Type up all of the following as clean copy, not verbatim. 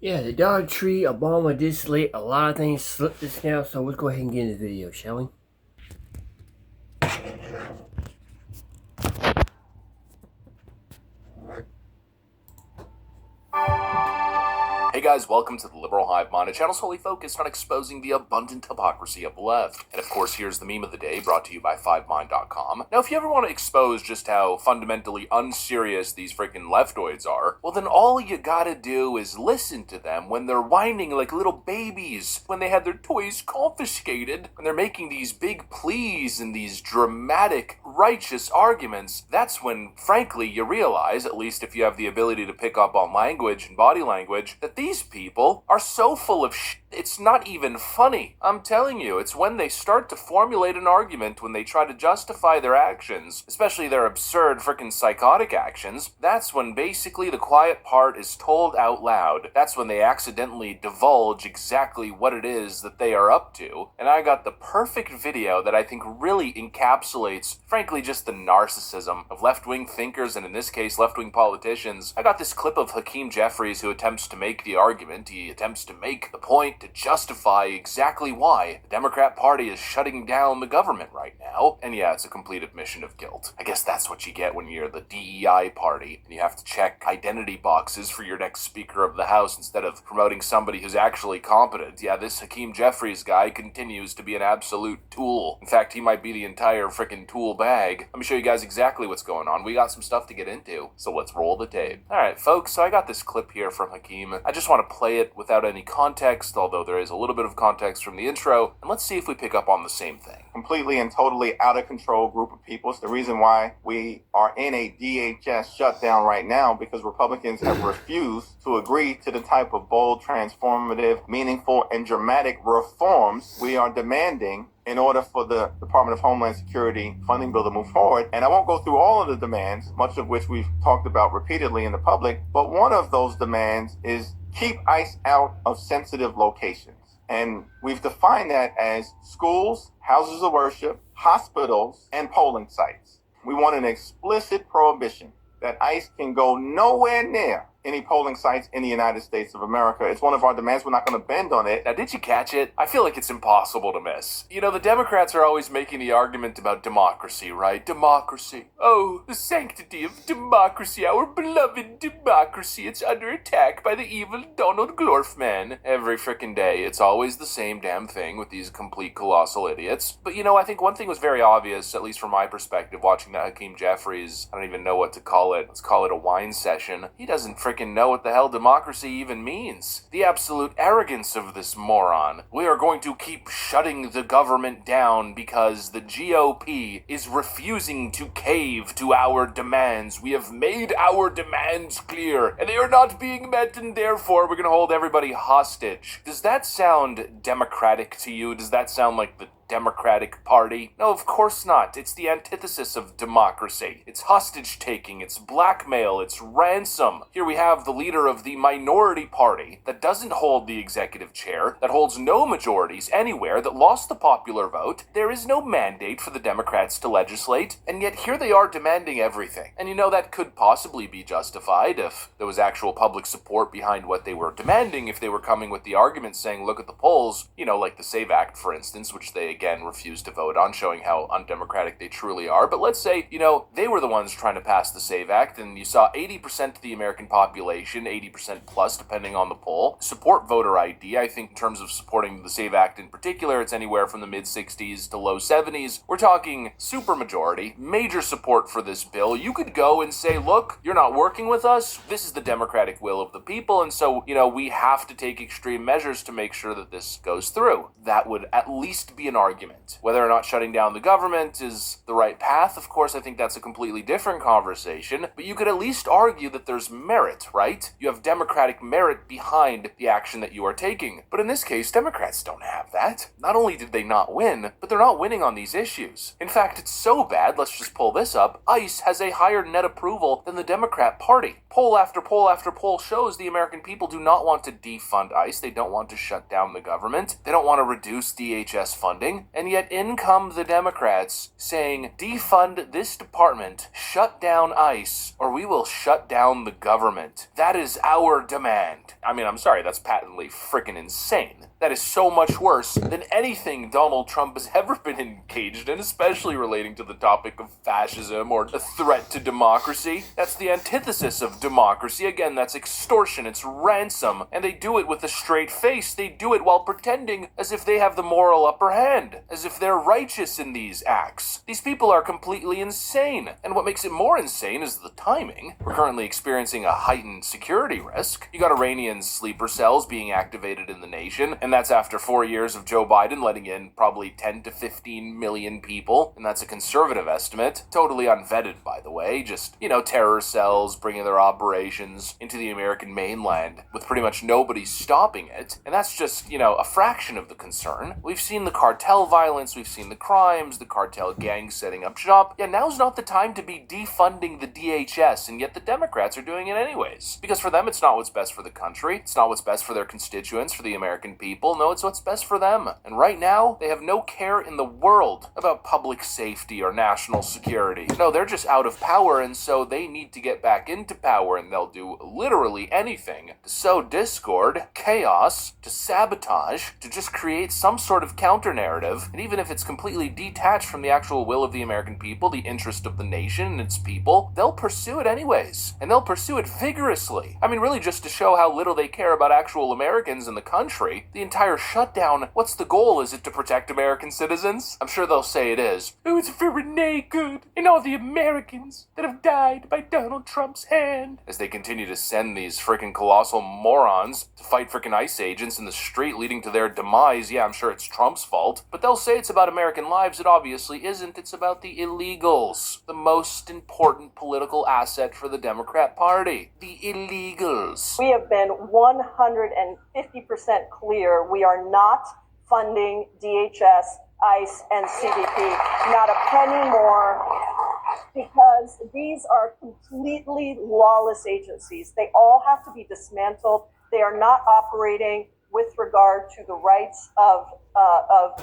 Yeah, the Dollar Tree, Obama did slate a lot of things slipped this now, so let's go ahead and get into the video, shall we? Hey guys, welcome to the Liberal Hive Mind, a channel solely focused on exposing the abundant hypocrisy of the left. And of course, here's the meme of the day, brought to you by FiveMind.com. Now, if you ever want to expose just how fundamentally unserious these freaking leftoids are, well then all you gotta do is listen to them when they're whining like little babies, when they had their toys confiscated, when they're making these big pleas and these dramatic, righteous arguments. That's when, frankly, you realize, at least if you have the ability to pick up on language and body language, that these people are so full of it's not even funny. I'm telling you, it's when they start to formulate an argument, when they try to justify their actions, especially their absurd frickin' psychotic actions, that's when basically the quiet part is told out loud. That's when they accidentally divulge exactly what it is that they are up to. And I got the perfect video that I think really encapsulates, frankly, just the narcissism of left-wing thinkers, and in this case, left-wing politicians. I got this clip of Hakeem Jeffries, who attempts to make the argument, he attempts to make the point to justify exactly why the Democrat Party is shutting down the government right now. And yeah, it's a complete admission of guilt. I guess that's what you get when you're the DEI party and you have to check identity boxes for your next Speaker of the House instead of promoting somebody who's actually competent. Yeah, this Hakeem Jeffries guy continues to be an absolute tool. In fact, he might be the entire frickin' tool bag. Let me show you guys exactly what's going on. We got some stuff to get into, so let's roll the tape. Alright folks, so I got this clip here from Hakeem. I just want to play it without any context, although there is a little bit of context from the intro, and let's see if we pick up on the same thing. Completely and totally out of control group of people. It's the reason why we are in a DHS shutdown right now, because Republicans have refused to agree to the type of bold, transformative, meaningful, and dramatic reforms we are demanding in order for the Department of Homeland Security funding bill to move forward. And I won't go through all of the demands, much of which we've talked about repeatedly in the public, but one of those demands is keep ICE out of sensitive locations. And we've defined that as schools, houses of worship, hospitals, and polling sites. We want an explicit prohibition that ICE can go nowhere near any polling sites in the United States of America. It's one of our demands. We're not going to bend on it. Now, did you catch it? I feel like it's impossible to miss. You know, the Democrats are always making the argument about democracy, right? Democracy. Oh, the sanctity of democracy, our beloved democracy. It's under attack by the evil Donald Glorfman. Every frickin' day, it's always the same damn thing with these complete colossal idiots. But you know, I think one thing was very obvious, at least from my perspective, watching that Hakeem Jeffries, I don't even know what to call it. Let's call it a wine session. He doesn't frickin' know what the hell democracy even means. The absolute arrogance of this moron. We are going to keep shutting the government down because the GOP is refusing to cave to our demands. We have made our demands clear, and they are not being met, and therefore we're going to hold everybody hostage. Does that sound democratic to you? Does that sound like the Democratic Party? No, of course not. It's the antithesis of democracy. It's hostage-taking, it's blackmail, it's ransom. Here we have the leader of the minority party that doesn't hold the executive chair, that holds no majorities anywhere, that lost the popular vote. There is no mandate for the Democrats to legislate, and yet here they are demanding everything. And you know, that could possibly be justified if there was actual public support behind what they were demanding, if they were coming with the argument saying, look at the polls, you know, like the SAVE Act, for instance, which they again refused to vote on, showing how undemocratic they truly are. But let's say, you know, they were the ones trying to pass the SAVE Act, and you saw 80% of the American population, 80% plus depending on the poll, support voter ID. I think in terms of supporting the SAVE Act in particular, it's anywhere from the mid-60s to low 70s. We're talking supermajority, major support for this bill. You could go and say, look, you're not working with us, this is the democratic will of the people, and so, you know, we have to take extreme measures to make sure that this goes through. That would at least be an argument. Whether or not shutting down the government is the right path, of course, I think that's a completely different conversation, but you could at least argue that there's merit, right? You have democratic merit behind the action that you are taking. But in this case, Democrats don't have that. Not only did they not win, but they're not winning on these issues. In fact, it's so bad, let's just pull this up, ICE has a higher net approval than the Democrat Party. Poll after poll after poll shows the American people do not want to defund ICE. They don't want to shut down the government. They don't want to reduce DHS funding. happening, and yet in come the Democrats saying, defund this department, shut down ICE, or we will shut down the government. That is our demand. I mean, I'm sorry, that's patently freaking insane. That is so much worse than anything Donald Trump has ever been engaged in, especially relating to the topic of fascism or a threat to democracy. That's the antithesis of democracy. Again, that's extortion, it's ransom, and they do it with a straight face. They do it while pretending as if they have the moral upper hand, as if they're righteous in these acts. These people are completely insane, and what makes it more insane is the timing. We're currently experiencing a heightened security risk. You got Iranian sleeper cells being activated in the nation, and that's after 4 years of Joe Biden letting in probably 10 to 15 million people, and that's a conservative estimate, totally unvetted by the way, just, terror cells bringing their operations into the American mainland with pretty much nobody stopping it, and that's just, a fraction of the concern. We've seen the cartel violence, we've seen the crimes, the cartel gangs setting up shop. Yeah, now's not the time to be defunding the DHS, and yet the Democrats are doing it anyways, because for them it's not what's best for the country, it's not what's best for their constituents, for the American people. No, it's what's best for them. And right now, they have no care in the world about public safety or national security. No, they're just out of power, and so they need to get back into power, and they'll do literally anything to sow discord, chaos, to sabotage, to just create some sort of counter-narrative. And even if it's completely detached from the actual will of the American people, the interest of the nation and its people, they'll pursue it anyways. And they'll pursue it vigorously. I mean, really just to show how little they care about actual Americans in the country. The entire shutdown, what's the goal? Is it to protect American citizens? I'm sure they'll say it is. Oh, it's for Renee Good and all the Americans that have died by Donald Trump's hand. As they continue to send these freaking colossal morons to fight freaking ICE agents in the street, leading to their demise. Yeah, I'm sure it's Trump's fault, but they'll say it's about American lives. It obviously isn't. It's about the illegals, the most important political asset for the Democrat Party. The illegals. We have been 150% clear. We are not funding DHS, ICE, and CBP, not a penny more, because these are completely lawless agencies. They all have to be dismantled. They are not operating with regard to the rights of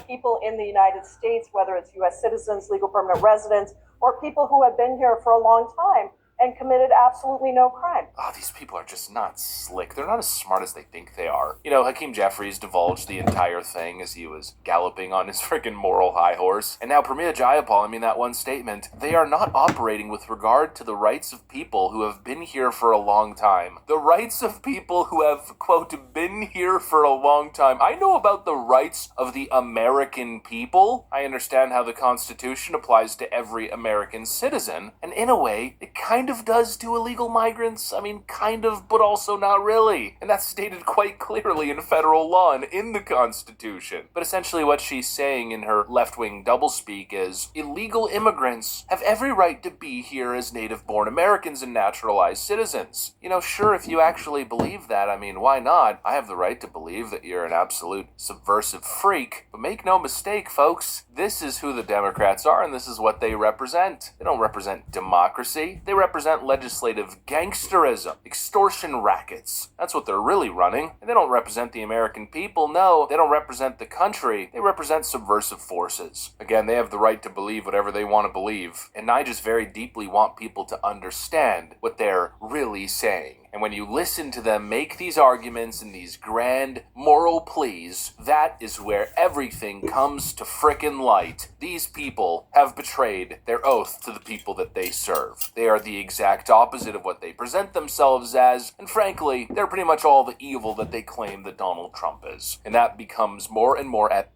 people in the United States, whether it's U.S. citizens, legal permanent residents, or people who have been here for a long time and committed absolutely no crime. Oh, these people are just not slick. They're not as smart as they think they are. Hakeem Jeffries divulged the entire thing as he was galloping on his freaking moral high horse. And now Pramila Jayapal, that one statement, they are not operating with regard to the rights of people who have been here for a long time. The rights of people who have, quote, been here for a long time. I know about the rights of the American people. I understand how the Constitution applies to every American citizen. And in a way, it kind of does to illegal migrants. Kind of, but also not really. And that's stated quite clearly in federal law and in the Constitution. But essentially what she's saying in her left-wing doublespeak is illegal immigrants have every right to be here as native-born Americans and naturalized citizens. Sure, if you actually believe that, why not? I have the right to believe that you're an absolute subversive freak. But make no mistake, folks, this is who the Democrats are, and this is what they represent. They don't represent democracy. They represent legislative gangsterism, extortion rackets. That's what they're really running. And they don't represent the American people. No, they don't represent the country. They represent subversive forces. Again, they have the right to believe whatever they want to believe. And I just very deeply want people to understand what they're really saying. And when you listen to them make these arguments and these grand moral pleas, that is where everything comes to frickin' light. These people have betrayed their oath to the people that they serve. They are the exact opposite of what they present themselves as, and frankly, they're pretty much all the evil that they claim that Donald Trump is. And that becomes more and more at